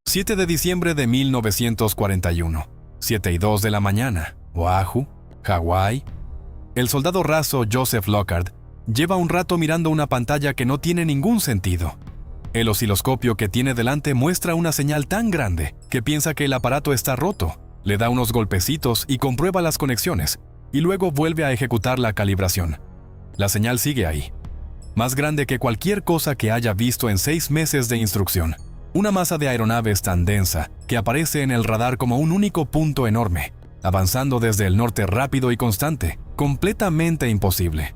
«7 de diciembre de 1941, 7:02 de la mañana, Oahu, Hawái. El soldado raso Joseph Lockhart lleva un rato mirando una pantalla que no tiene ningún sentido. El osciloscopio que tiene delante muestra una señal tan grande que piensa que el aparato está roto. Le da unos golpecitos y comprueba las conexiones, y luego vuelve a ejecutar la calibración. La señal sigue ahí, más grande que cualquier cosa que haya visto en 6 meses de instrucción. Una masa de aeronaves tan densa que aparece en el radar como un único punto enorme, avanzando desde el norte rápido y constante, completamente imposible.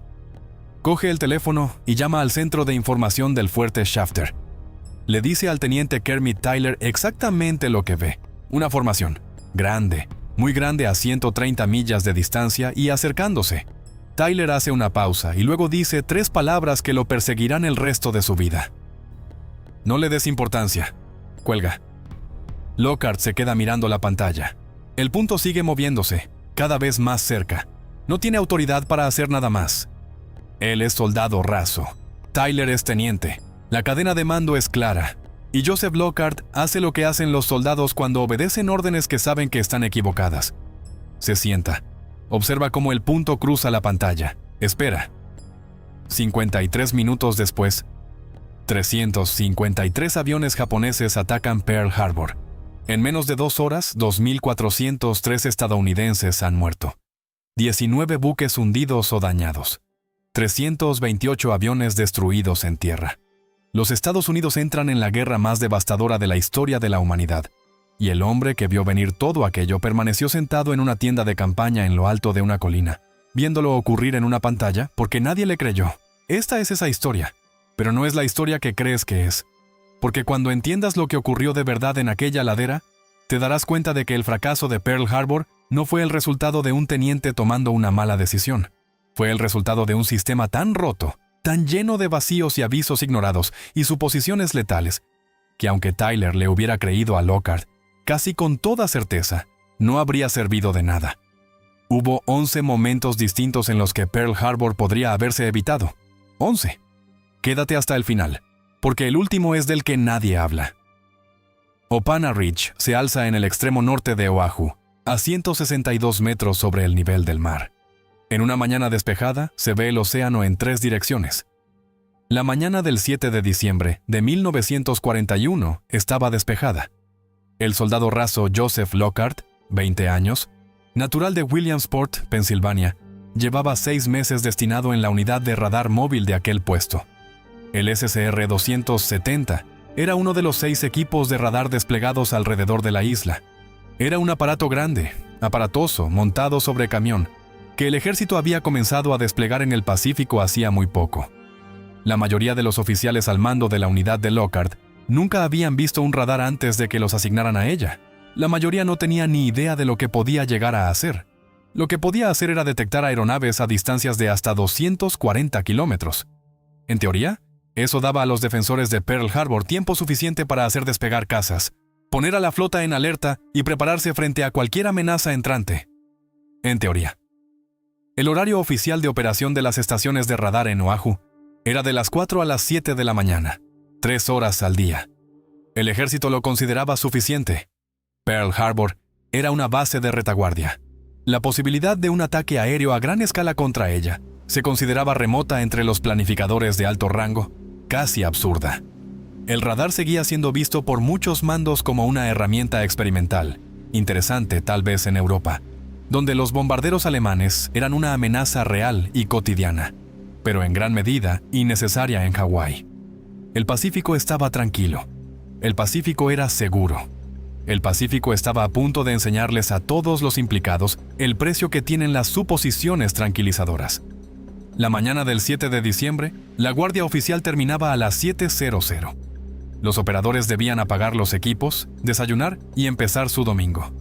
Coge el teléfono y llama al centro de información del fuerte Shafter. Le dice al teniente Kermit Tyler exactamente lo que ve. Una formación, grande, muy grande a 130 millas de distancia y acercándose. Tyler hace una pausa y luego dice 3 palabras que lo perseguirán el resto de su vida. No le des importancia. Cuelga. Lockhart se queda mirando la pantalla. El punto sigue moviéndose, cada vez más cerca. No tiene autoridad para hacer nada más. Él es soldado raso. Tyler es teniente. La cadena de mando es clara. Y Joseph Lockhart hace lo que hacen los soldados cuando obedecen órdenes que saben que están equivocadas. Se sienta. Observa cómo el punto cruza la pantalla. Espera. 53 minutos después, 353 aviones japoneses atacan Pearl Harbor. En menos de 2 horas, 2.403 estadounidenses han muerto. 19 buques hundidos o dañados. 328 aviones destruidos en tierra. Los Estados Unidos entran en la guerra más devastadora de la historia de la humanidad. Y el hombre que vio venir todo aquello permaneció sentado en una tienda de campaña en lo alto de una colina, viéndolo ocurrir en una pantalla porque nadie le creyó. Esta es esa historia. Pero no es la historia que crees que es. Porque cuando entiendas lo que ocurrió de verdad en aquella ladera, te darás cuenta de que el fracaso de Pearl Harbor no fue el resultado de un teniente tomando una mala decisión. Fue el resultado de un sistema tan roto, tan lleno de vacíos y avisos ignorados y suposiciones letales, que aunque Tyler le hubiera creído a Lockhart, casi con toda certeza, no habría servido de nada. Hubo 11 momentos distintos en los que Pearl Harbor podría haberse evitado. 11. Quédate hasta el final, porque el último es del que nadie habla. Opana Ridge se alza en el extremo norte de Oahu, a 162 metros sobre el nivel del mar. En una mañana despejada, se ve el océano en 3 direcciones. La mañana del 7 de diciembre de 1941 estaba despejada. El soldado raso Joseph Lockhart, 20 años, natural de Williamsport, Pensilvania, llevaba 6 meses destinado en la unidad de radar móvil de aquel puesto. El SCR-270 era uno de los 6 equipos de radar desplegados alrededor de la isla. Era un aparato grande, aparatoso, montado sobre camión, que el ejército había comenzado a desplegar en el Pacífico hacía muy poco. La mayoría de los oficiales al mando de la unidad de Lockhart nunca habían visto un radar antes de que los asignaran a ella. La mayoría no tenía ni idea de lo que podía llegar a hacer. Lo que podía hacer era detectar aeronaves a distancias de hasta 240 kilómetros. En teoría, eso daba a los defensores de Pearl Harbor tiempo suficiente para hacer despegar cazas, poner a la flota en alerta y prepararse frente a cualquier amenaza entrante. En teoría. El horario oficial de operación de las estaciones de radar en Oahu era de las 4 a las 7 de la mañana, 3 horas al día. El ejército lo consideraba suficiente. Pearl Harbor era una base de retaguardia. La posibilidad de un ataque aéreo a gran escala contra ella se consideraba remota entre los planificadores de alto rango, casi absurda. El radar seguía siendo visto por muchos mandos como una herramienta experimental, interesante tal vez en Europa, donde los bombarderos alemanes eran una amenaza real y cotidiana, pero en gran medida innecesaria en Hawái. El Pacífico estaba tranquilo. El Pacífico era seguro. El Pacífico estaba a punto de enseñarles a todos los implicados el precio que tienen las suposiciones tranquilizadoras. La mañana del 7 de diciembre, la guardia oficial terminaba a las 7:00. Los operadores debían apagar los equipos, desayunar y empezar su domingo.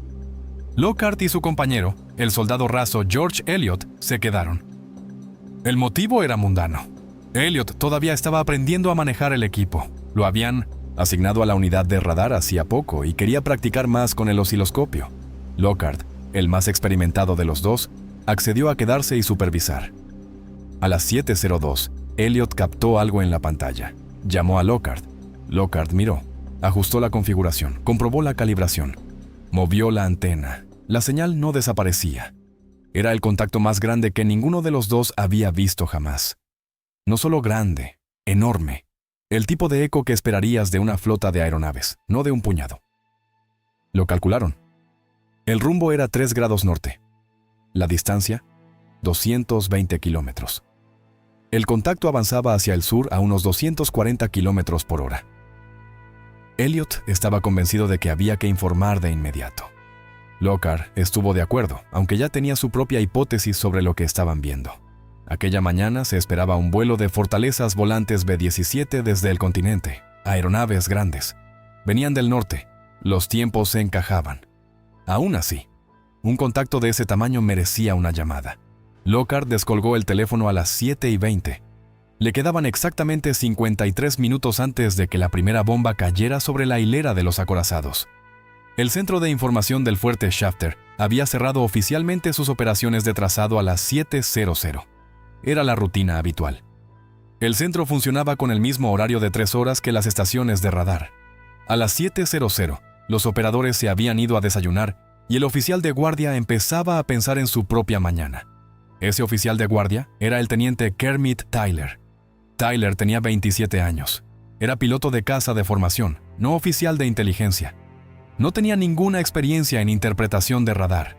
Lockhart y su compañero, el soldado raso George Elliot, se quedaron. El motivo era mundano. Elliot todavía estaba aprendiendo a manejar el equipo. Lo habían asignado a la unidad de radar hacía poco y quería practicar más con el osciloscopio. Lockhart, el más experimentado de los dos, accedió a quedarse y supervisar. A las 7:02, Elliot captó algo en la pantalla. Llamó a Lockhart. Lockhart miró, ajustó la configuración, comprobó la calibración, movió la antena. La señal no desaparecía. Era el contacto más grande que ninguno de los dos había visto jamás. No solo grande, enorme. El tipo de eco que esperarías de una flota de aeronaves, no de un puñado. Lo calcularon. El rumbo era 3 grados norte. La distancia, 220 kilómetros. El contacto avanzaba hacia el sur a unos 240 kilómetros por hora. Elliot estaba convencido de que había que informar de inmediato. Lockhart estuvo de acuerdo, aunque ya tenía su propia hipótesis sobre lo que estaban viendo. Aquella mañana se esperaba un vuelo de fortalezas volantes B-17 desde el continente, aeronaves grandes. Venían del norte, los tiempos se encajaban. Aún así, un contacto de ese tamaño merecía una llamada. Lockhart descolgó el teléfono a las 7:20. Le quedaban exactamente 53 minutos antes de que la primera bomba cayera sobre la hilera de los acorazados. El centro de información del fuerte Shafter había cerrado oficialmente sus operaciones de trazado a las 7:00. Era la rutina habitual. El centro funcionaba con el mismo horario de 3 horas que las estaciones de radar. A las 7:00, los operadores se habían ido a desayunar y el oficial de guardia empezaba a pensar en su propia mañana. Ese oficial de guardia era el teniente Kermit Tyler. Tyler tenía 27 años. Era piloto de caza de formación, no oficial de inteligencia. No tenía ninguna experiencia en interpretación de radar.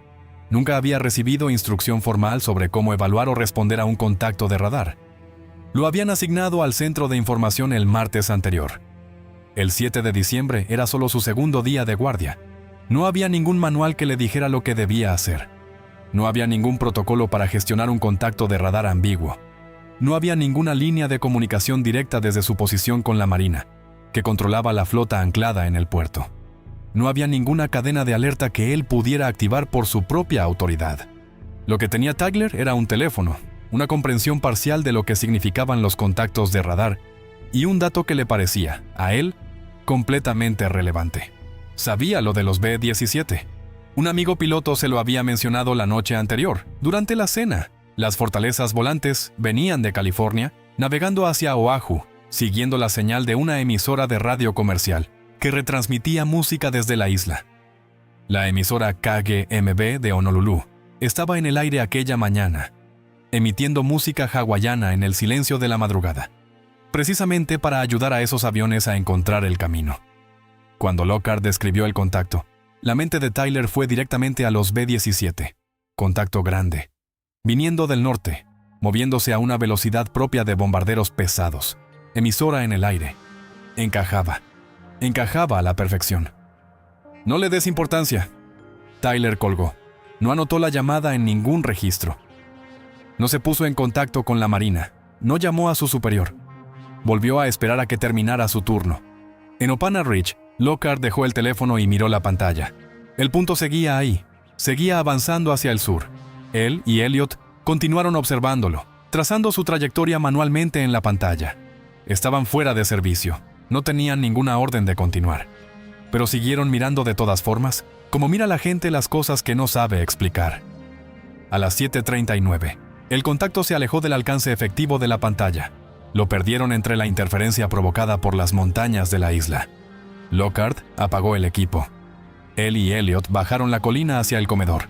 Nunca había recibido instrucción formal sobre cómo evaluar o responder a un contacto de radar. Lo habían asignado al centro de información el martes anterior. El 7 de diciembre era solo su segundo día de guardia. No había ningún manual que le dijera lo que debía hacer. No había ningún protocolo para gestionar un contacto de radar ambiguo. No había ninguna línea de comunicación directa desde su posición con la Marina, que controlaba la flota anclada en el puerto. No había ninguna cadena de alerta que él pudiera activar por su propia autoridad. Lo que tenía Tyler era un teléfono, una comprensión parcial de lo que significaban los contactos de radar y un dato que le parecía, a él, completamente relevante. Sabía lo de los B-17. Un amigo piloto se lo había mencionado la noche anterior, durante la cena. Las fortalezas volantes venían de California, navegando hacia Oahu, siguiendo la señal de una emisora de radio comercial, que retransmitía música desde la isla. La emisora KGMB de Honolulu estaba en el aire aquella mañana, emitiendo música hawaiana en el silencio de la madrugada, precisamente para ayudar a esos aviones a encontrar el camino. Cuando Lockhart describió el contacto, la mente de Tyler fue directamente a los B-17, contacto grande, viniendo del norte, moviéndose a una velocidad propia de bombarderos pesados, emisora en el aire. Encajaba a la perfección. No le des importancia. Tyler colgó. No anotó la llamada en ningún registro. No se puso en contacto con la Marina. No llamó a su superior. Volvió a esperar a que terminara su turno. En Opana Ridge, Lockhart dejó el teléfono y miró la pantalla. El punto seguía ahí. Seguía avanzando hacia el sur. Él y Elliot continuaron observándolo, trazando su trayectoria manualmente en la pantalla. Estaban fuera de servicio. No tenían ninguna orden de continuar. Pero siguieron mirando de todas formas, como mira la gente las cosas que no sabe explicar. A las 7:39, el contacto se alejó del alcance efectivo de la pantalla. Lo perdieron entre la interferencia provocada por las montañas de la isla. Lockhart apagó el equipo. Él y Elliot bajaron la colina hacia el comedor.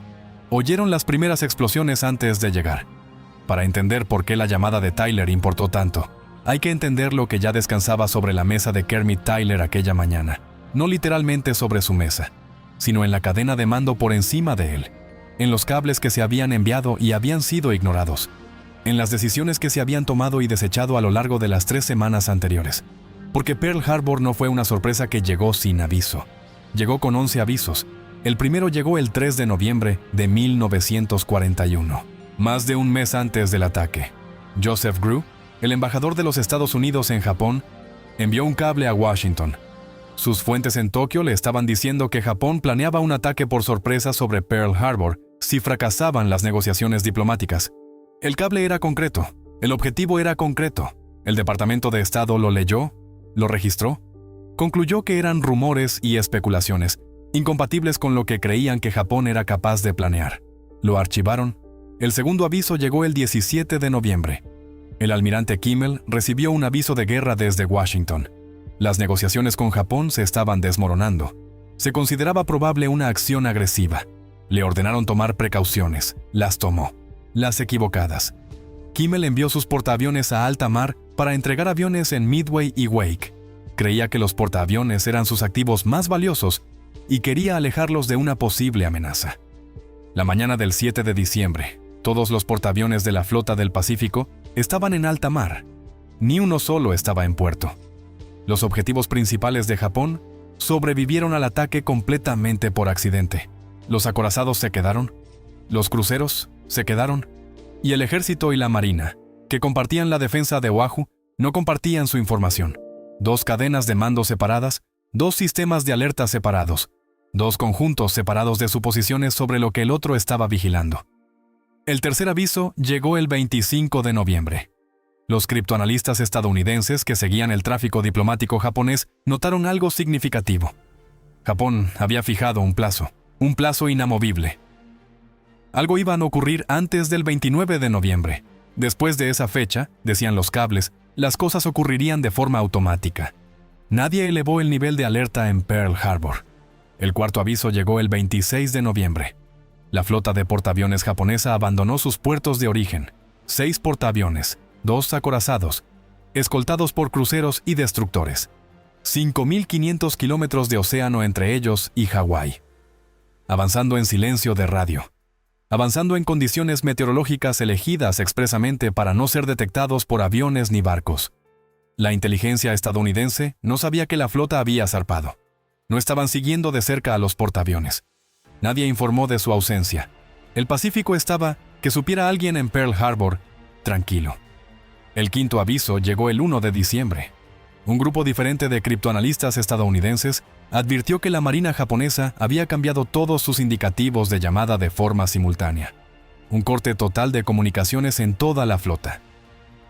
Oyeron las primeras explosiones antes de llegar. Para entender por qué la llamada de Tyler importó tanto, hay que entender lo que ya descansaba sobre la mesa de Kermit Tyler aquella mañana. No literalmente sobre su mesa, sino en la cadena de mando por encima de él, en los cables que se habían enviado y habían sido ignorados, en las decisiones que se habían tomado y desechado a lo largo de las 3 semanas anteriores. Porque Pearl Harbor no fue una sorpresa que llegó sin aviso. Llegó con 11 avisos. El primero llegó el 3 de noviembre de 1941, más de un mes antes del ataque. Joseph Grew, el embajador de los Estados Unidos en Japón, envió un cable a Washington. Sus fuentes en Tokio le estaban diciendo que Japón planeaba un ataque por sorpresa sobre Pearl Harbor si fracasaban las negociaciones diplomáticas. El cable era concreto, el objetivo era concreto. El Departamento de Estado lo leyó lo registró. Concluyó que eran rumores y especulaciones, incompatibles con lo que creían que Japón era capaz de planear. Lo archivaron. El segundo aviso llegó el 17 de noviembre. El almirante Kimmel recibió un aviso de guerra desde Washington. Las negociaciones con Japón se estaban desmoronando. Se consideraba probable una acción agresiva. Le ordenaron tomar precauciones. Las tomó. Las equivocadas. Kimmel envió sus portaaviones a alta mar para entregar aviones en Midway y Wake. Creía que los portaaviones eran sus activos más valiosos y quería alejarlos de una posible amenaza. La mañana del 7 de diciembre, todos los portaaviones de la flota del Pacífico estaban en alta mar. Ni uno solo estaba en puerto. Los objetivos principales de Japón sobrevivieron al ataque completamente por accidente. Los acorazados se quedaron, los cruceros se quedaron, y el ejército y la marina, que compartían la defensa de Oahu, no compartían su información. 2 cadenas de mando separadas, 2 sistemas de alerta separados, 2 conjuntos separados de suposiciones sobre lo que el otro estaba vigilando. El tercer aviso llegó el 25 de noviembre. Los criptoanalistas estadounidenses que seguían el tráfico diplomático japonés notaron algo significativo. Japón había fijado un plazo inamovible. Algo iba a ocurrir antes del 29 de noviembre. Después de esa fecha, decían los cables, las cosas ocurrirían de forma automática. Nadie elevó el nivel de alerta en Pearl Harbor. El cuarto aviso llegó el 26 de noviembre. La flota de portaaviones japonesa abandonó sus puertos de origen. 6 portaaviones, 2 acorazados, escoltados por cruceros y destructores. 5.500 kilómetros de océano entre ellos y Hawái. Avanzando en silencio de radio. Avanzando en condiciones meteorológicas elegidas expresamente para no ser detectados por aviones ni barcos. La inteligencia estadounidense no sabía que la flota había zarpado. No estaban siguiendo de cerca a los portaaviones. Nadie informó de su ausencia. El Pacífico estaba, que supiera alguien en Pearl Harbor, tranquilo. El quinto aviso llegó el 1 de diciembre. Un grupo diferente de criptoanalistas estadounidenses advirtió que la marina japonesa había cambiado todos sus indicativos de llamada de forma simultánea. Un corte total de comunicaciones en toda la flota.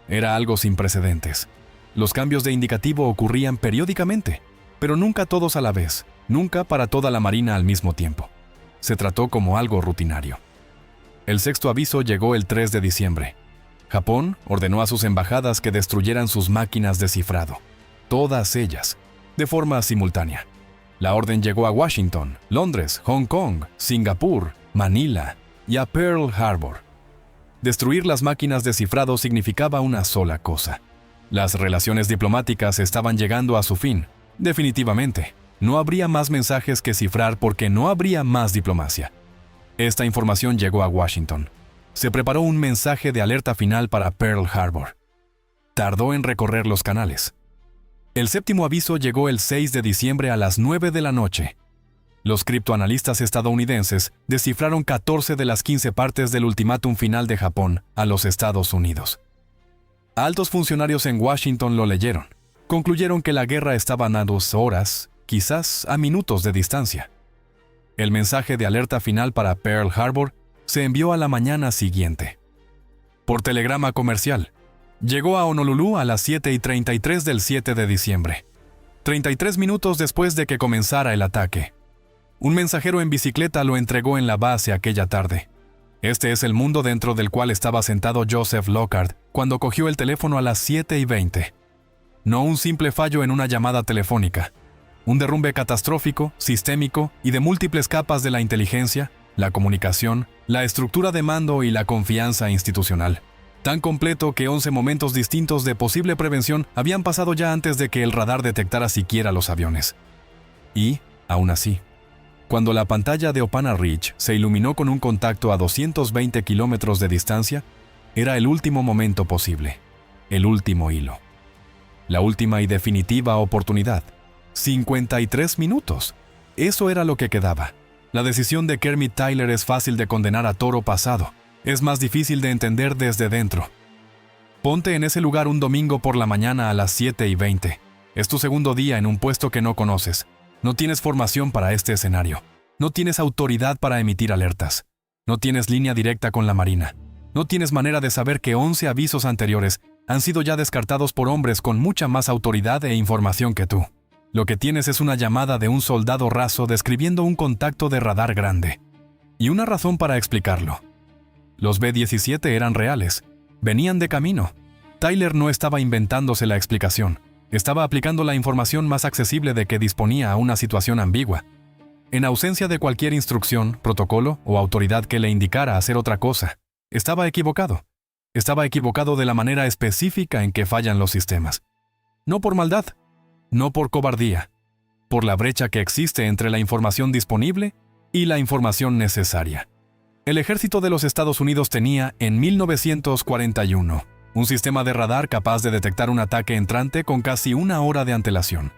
Era algo sin precedentes. Los cambios de indicativo ocurrían periódicamente, pero nunca todos a la vez, nunca para toda la marina al mismo tiempo. Se trató como algo rutinario. El sexto aviso llegó el 3 de diciembre. Japón ordenó a sus embajadas que destruyeran sus máquinas de cifrado. Todas ellas, de forma simultánea. La orden llegó a Washington, Londres, Hong Kong, Singapur, Manila y a Pearl Harbor. Destruir las máquinas de cifrado significaba una sola cosa. Las relaciones diplomáticas estaban llegando a su fin. Definitivamente, no habría más mensajes que cifrar porque no habría más diplomacia. Esta información llegó a Washington. Se preparó un mensaje de alerta final para Pearl Harbor. Tardó en recorrer los canales. El séptimo aviso llegó el 6 de diciembre a las 9 de la noche. Los criptoanalistas estadounidenses descifraron 14 de las 15 partes del ultimátum final de Japón a los Estados Unidos. Altos funcionarios en Washington lo leyeron. Concluyeron que la guerra estaba a 2 horas, quizás a minutos de distancia. El mensaje de alerta final para Pearl Harbor se envió a la mañana siguiente. Por telegrama comercial. Llegó a Honolulu a las 7:33 del 7 de diciembre. 33 minutos después de que comenzara el ataque. Un mensajero en bicicleta lo entregó en la base aquella tarde. Este es el mundo dentro del cual estaba sentado Joseph Lockhart cuando cogió el teléfono a las 7:20. No un simple fallo en una llamada telefónica. Un derrumbe catastrófico, sistémico y de múltiples capas de la inteligencia, la comunicación, la estructura de mando y la confianza institucional. Tan completo que 11 momentos distintos de posible prevención habían pasado ya antes de que el radar detectara siquiera los aviones. Y, aún así, cuando la pantalla de Opana Ridge se iluminó con un contacto a 220 kilómetros de distancia, era el último momento posible, el último hilo. La última y definitiva oportunidad. 53 minutos. Eso era lo que quedaba. La decisión de Kermit Tyler es fácil de condenar a toro pasado. Es más difícil de entender desde dentro. Ponte en ese lugar un domingo por la mañana a las 7:20. Es tu segundo día en un puesto que no conoces. No tienes formación para este escenario. No tienes autoridad para emitir alertas. No tienes línea directa con la Marina. No tienes manera de saber que 11 avisos anteriores Han sido ya descartados por hombres con mucha más autoridad e información que tú. Lo que tienes es una llamada de un soldado raso describiendo un contacto de radar grande. Y una razón para explicarlo. Los B-17 eran reales. Venían de camino. Tyler no estaba inventándose la explicación. Estaba aplicando la información más accesible de que disponía a una situación ambigua. En ausencia de cualquier instrucción, protocolo o autoridad que le indicara hacer otra cosa, estaba equivocado. Estaba equivocado de la manera específica en que fallan los sistemas. No por maldad, no por cobardía, por la brecha que existe entre la información disponible y la información necesaria. El ejército de los Estados Unidos tenía, en 1941, un sistema de radar capaz de detectar un ataque entrante con casi una hora de antelación,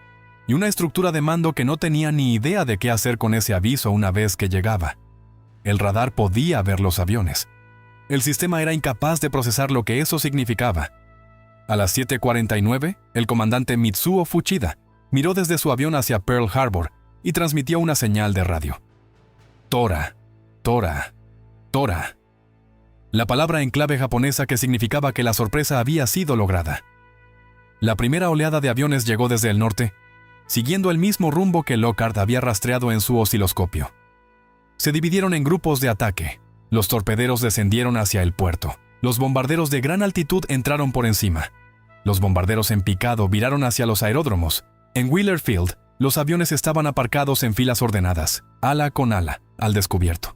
y una estructura de mando que no tenía ni idea de qué hacer con ese aviso una vez que llegaba. El radar podía ver los aviones. El sistema era incapaz de procesar lo que eso significaba. A las 7:49, el comandante Mitsuo Fuchida miró desde su avión hacia Pearl Harbor y transmitió una señal de radio. Tora, Tora, Tora. La palabra en clave japonesa que significaba que la sorpresa había sido lograda. La primera oleada de aviones llegó desde el norte, siguiendo el mismo rumbo que Lockhart había rastreado en su osciloscopio. Se dividieron en grupos de ataque. Los torpederos descendieron hacia el puerto. Los bombarderos de gran altitud entraron por encima. Los bombarderos en picado viraron hacia los aeródromos. En Wheeler Field, los aviones estaban aparcados en filas ordenadas, ala con ala, al descubierto.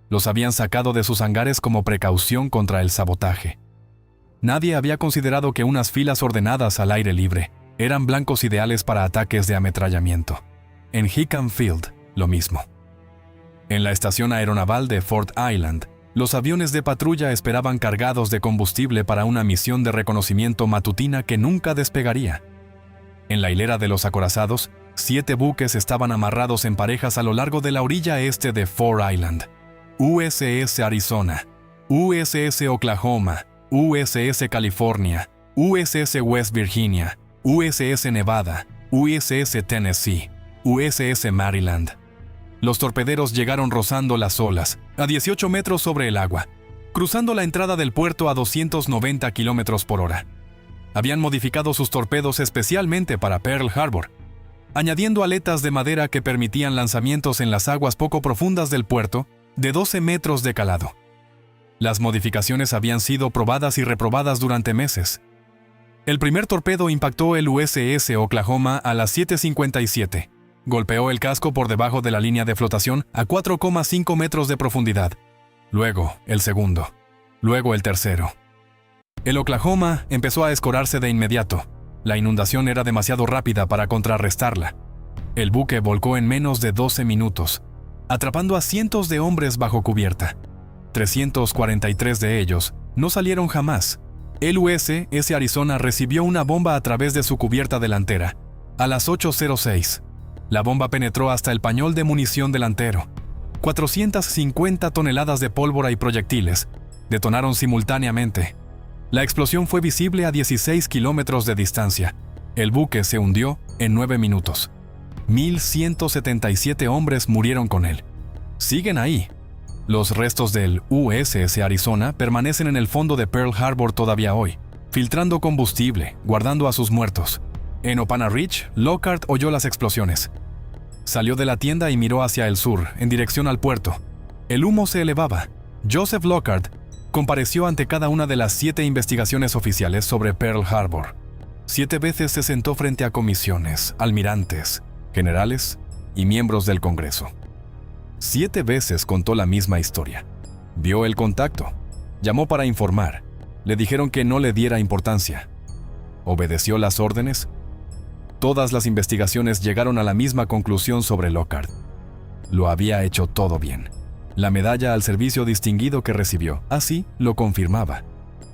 Los habían sacado de sus hangares como precaución contra el sabotaje. Nadie había considerado que unas filas ordenadas al aire libre eran blancos ideales para ataques de ametrallamiento. En Hickam Field, lo mismo. En la estación aeronaval de Fort Island, los aviones de patrulla esperaban cargados de combustible para una misión de reconocimiento matutina que nunca despegaría. En la hilera de los acorazados, 7 buques estaban amarrados en parejas a lo largo de la orilla este de Fort Island. USS Arizona, USS Oklahoma, USS California, USS West Virginia, USS Nevada, USS Tennessee, USS Maryland. Los torpederos llegaron rozando las olas, a 18 metros sobre el agua, cruzando la entrada del puerto a 290 kilómetros por hora. Habían modificado sus torpedos especialmente para Pearl Harbor, añadiendo aletas de madera que permitían lanzamientos en las aguas poco profundas del puerto de 12 metros de calado. Las modificaciones habían sido probadas y reprobadas durante meses. El primer torpedo impactó el USS Oklahoma a las 7:57. Golpeó el casco por debajo de la línea de flotación a 4,5 metros de profundidad. Luego, el segundo. Luego, el tercero. El Oklahoma empezó a escorarse de inmediato. La inundación era demasiado rápida para contrarrestarla. El buque volcó en menos de 12 minutos, atrapando a cientos de hombres bajo cubierta. 343 de ellos no salieron jamás. El USS Arizona recibió una bomba a través de su cubierta delantera. A las 8:06, la bomba penetró hasta el pañol de munición delantero. 450 toneladas de pólvora y proyectiles detonaron simultáneamente. La explosión fue visible a 16 kilómetros de distancia. El buque se hundió en 9 minutos. 1,177 hombres murieron con él. Siguen ahí. Los restos del USS Arizona permanecen en el fondo de Pearl Harbor todavía hoy, filtrando combustible, guardando a sus muertos. En Opana Ridge, Lockhart oyó las explosiones. Salió de la tienda y miró hacia el sur, en dirección al puerto. El humo se elevaba. Joseph Lockhart compareció ante cada una de las 7 investigaciones oficiales sobre Pearl Harbor. 7 veces se sentó frente a comisiones, almirantes, generales y miembros del Congreso. 7 veces contó la misma historia. Vio el contacto. Llamó para informar. Le dijeron que no le diera importancia. ¿Obedeció las órdenes? Todas las investigaciones llegaron a la misma conclusión sobre Lockhart. Lo había hecho todo bien. La medalla al servicio distinguido que recibió, así lo confirmaba.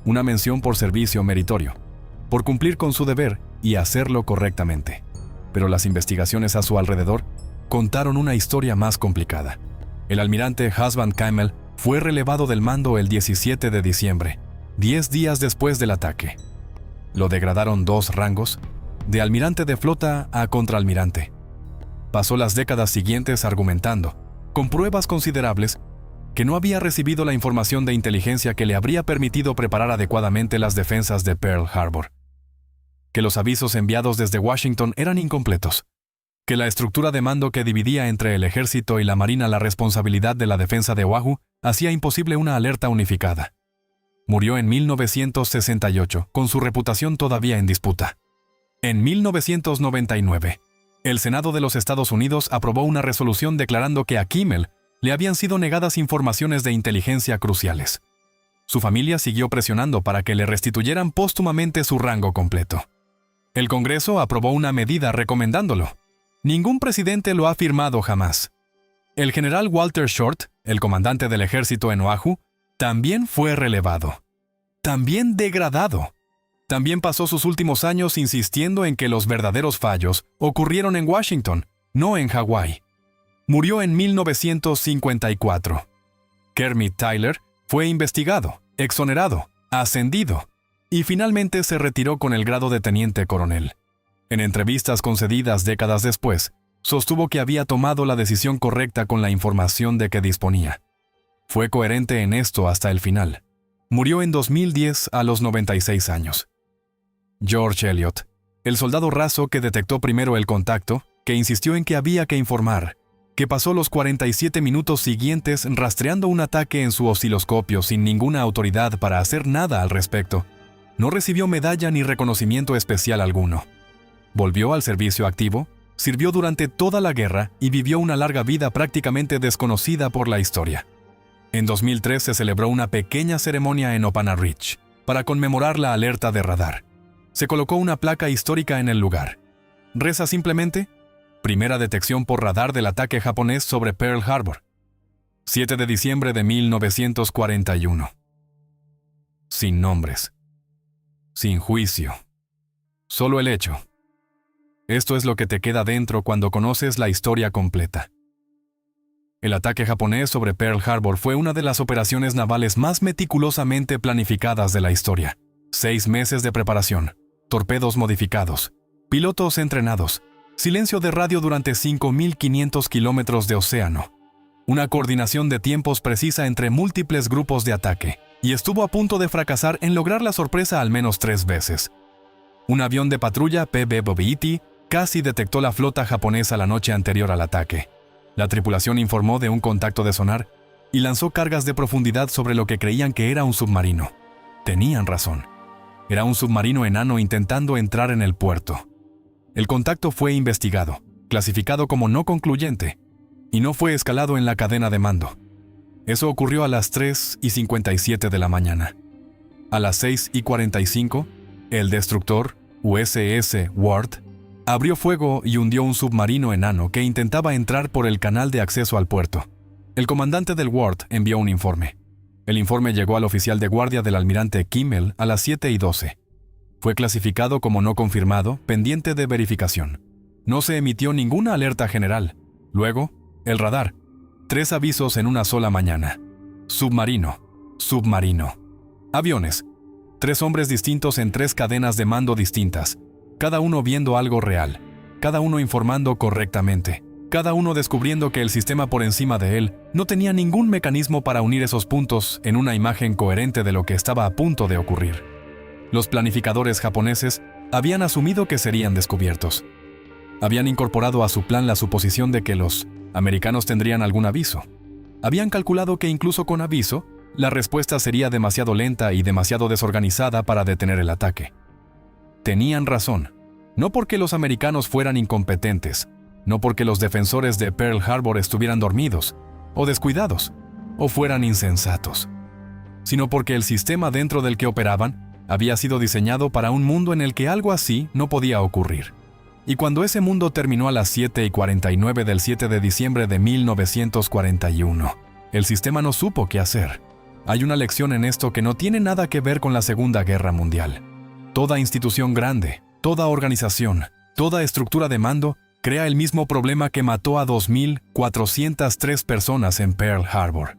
Una mención por servicio meritorio, por cumplir con su deber y hacerlo correctamente. Pero las investigaciones a su alrededor contaron una historia más complicada. El almirante Husband Kimmel fue relevado del mando el 17 de diciembre, 10 días después del ataque. Lo degradaron 2 rangos, de almirante de flota a contraalmirante. Pasó las décadas siguientes argumentando, con pruebas considerables, que no había recibido la información de inteligencia que le habría permitido preparar adecuadamente las defensas de Pearl Harbor, que los avisos enviados desde Washington eran incompletos, que la estructura de mando que dividía entre el ejército y la marina la responsabilidad de la defensa de Oahu hacía imposible una alerta unificada. Murió en 1968, con su reputación todavía en disputa. En 1999, el Senado de los Estados Unidos aprobó una resolución declarando que a Kimmel le habían sido negadas informaciones de inteligencia cruciales. Su familia siguió presionando para que le restituyeran póstumamente su rango completo. El Congreso aprobó una medida recomendándolo. Ningún presidente lo ha firmado jamás. El general Walter Short, el comandante del ejército en Oahu, también fue relevado. También degradado. También pasó sus últimos años insistiendo en que los verdaderos fallos ocurrieron en Washington, no en Hawái. Murió en 1954. Kermit Tyler fue investigado, exonerado, ascendido y finalmente se retiró con el grado de teniente coronel. En entrevistas concedidas décadas después, sostuvo que había tomado la decisión correcta con la información de que disponía. Fue coherente en esto hasta el final. Murió en 2010 a los 96 años. George Elliot, el soldado raso que detectó primero el contacto, que insistió en que había que informar, que pasó los 47 minutos siguientes rastreando un ataque en su osciloscopio sin ninguna autoridad para hacer nada al respecto, no recibió medalla ni reconocimiento especial alguno. Volvió al servicio activo, sirvió durante toda la guerra y vivió una larga vida prácticamente desconocida por la historia. En 2003 se celebró una pequeña ceremonia en Opana Ridge para conmemorar la alerta de radar. Se colocó una placa histórica en el lugar. Reza simplemente: primera detección por radar del ataque japonés sobre Pearl Harbor. 7 de diciembre de 1941. Sin nombres. Sin juicio. Solo el hecho. Esto es lo que te queda dentro cuando conoces la historia completa. El ataque japonés sobre Pearl Harbor fue una de las operaciones navales más meticulosamente planificadas de la historia. 6 meses de preparación, torpedos modificados, pilotos entrenados, silencio de radio durante 5.500 kilómetros de océano, una coordinación de tiempos precisa entre múltiples grupos de ataque, y estuvo a punto de fracasar en lograr la sorpresa al menos 3 veces. Un avión de patrulla PB Bobby casi detectó la flota japonesa la noche anterior al ataque. La tripulación informó de un contacto de sonar y lanzó cargas de profundidad sobre lo que creían que era un submarino. Tenían razón. Era un submarino enano intentando entrar en el puerto. El contacto fue investigado, clasificado como no concluyente, y no fue escalado en la cadena de mando. Eso ocurrió a las 3:57 de la mañana. A las 6:45, el destructor USS Ward abrió fuego y hundió un submarino enano que intentaba entrar por el canal de acceso al puerto. El comandante del Ward envió un informe. El informe llegó al oficial de guardia del almirante Kimmel a las 7:12. Fue clasificado como no confirmado, pendiente de verificación. No se emitió ninguna alerta general. Luego, el radar. 3 avisos en una sola mañana. Submarino. Submarino. Aviones. 3 hombres distintos en 3 cadenas de mando distintas. Cada uno viendo algo real, cada uno informando correctamente, cada uno descubriendo que el sistema por encima de él no tenía ningún mecanismo para unir esos puntos en una imagen coherente de lo que estaba a punto de ocurrir. Los planificadores japoneses habían asumido que serían descubiertos. Habían incorporado a su plan la suposición de que los americanos tendrían algún aviso. Habían calculado que incluso con aviso, la respuesta sería demasiado lenta y demasiado desorganizada para detener el ataque. Tenían razón, no porque los americanos fueran incompetentes, no porque los defensores de Pearl Harbor estuvieran dormidos, o descuidados, o fueran insensatos, sino porque el sistema dentro del que operaban había sido diseñado para un mundo en el que algo así no podía ocurrir. Y cuando ese mundo terminó a las 7:49 del 7 de diciembre de 1941, el sistema no supo qué hacer. Hay una lección en esto que no tiene nada que ver con la Segunda Guerra Mundial. Toda institución grande, toda organización, toda estructura de mando crea el mismo problema que mató a 2.403 personas en Pearl Harbor.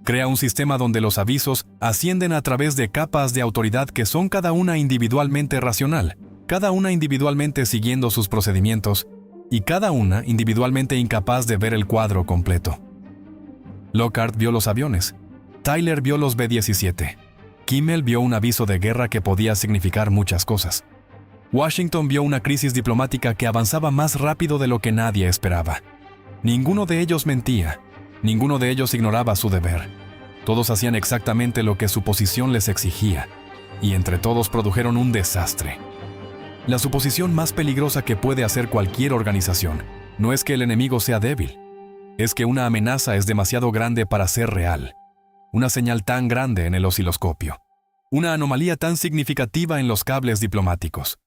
Crea un sistema donde los avisos ascienden a través de capas de autoridad que son cada una individualmente racional, cada una individualmente siguiendo sus procedimientos y cada una individualmente incapaz de ver el cuadro completo. Lockhart vio los aviones. Tyler vio los B-17. Kimmel vio un aviso de guerra que podía significar muchas cosas. Washington vio una crisis diplomática que avanzaba más rápido de lo que nadie esperaba. Ninguno de ellos mentía. Ninguno de ellos ignoraba su deber. Todos hacían exactamente lo que su posición les exigía. Y entre todos produjeron un desastre. La suposición más peligrosa que puede hacer cualquier organización no es que el enemigo sea débil. Es que una amenaza es demasiado grande para ser real. Una señal tan grande en el osciloscopio. Una anomalía tan significativa en los cables diplomáticos.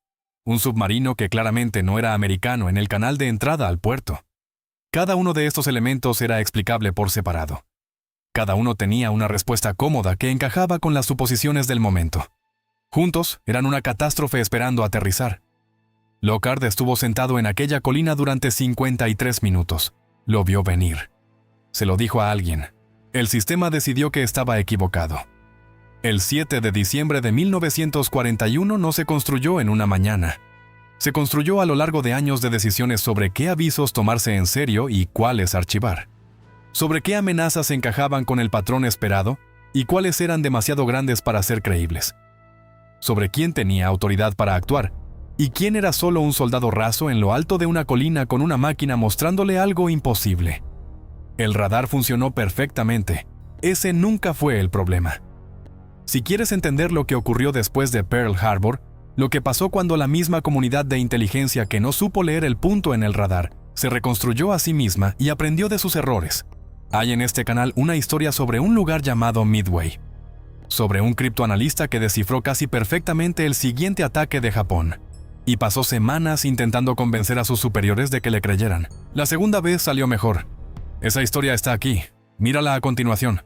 Un submarino que claramente no era americano en el canal de entrada al puerto. Cada uno de estos elementos era explicable por separado. Cada uno tenía una respuesta cómoda que encajaba con las suposiciones del momento. Juntos eran una catástrofe esperando aterrizar. Lockhart estuvo sentado en aquella colina durante 53 minutos. Lo vio venir. Se lo dijo a alguien. El sistema decidió que estaba equivocado. El 7 de diciembre de 1941 no se construyó en una mañana. Se construyó a lo largo de años de decisiones sobre qué avisos tomarse en serio y cuáles archivar. Sobre qué amenazas encajaban con el patrón esperado y cuáles eran demasiado grandes para ser creíbles. Sobre quién tenía autoridad para actuar y quién era solo un soldado raso en lo alto de una colina con una máquina mostrándole algo imposible. El radar funcionó perfectamente. Ese nunca fue el problema. Si quieres entender lo que ocurrió después de Pearl Harbor, lo que pasó cuando la misma comunidad de inteligencia que no supo leer el punto en el radar se reconstruyó a sí misma y aprendió de sus errores, hay en este canal una historia sobre un lugar llamado Midway. Sobre un criptoanalista que descifró casi perfectamente el siguiente ataque de Japón. Y pasó semanas intentando convencer a sus superiores de que le creyeran. La segunda vez salió mejor. Esa historia está aquí. Mírala a continuación.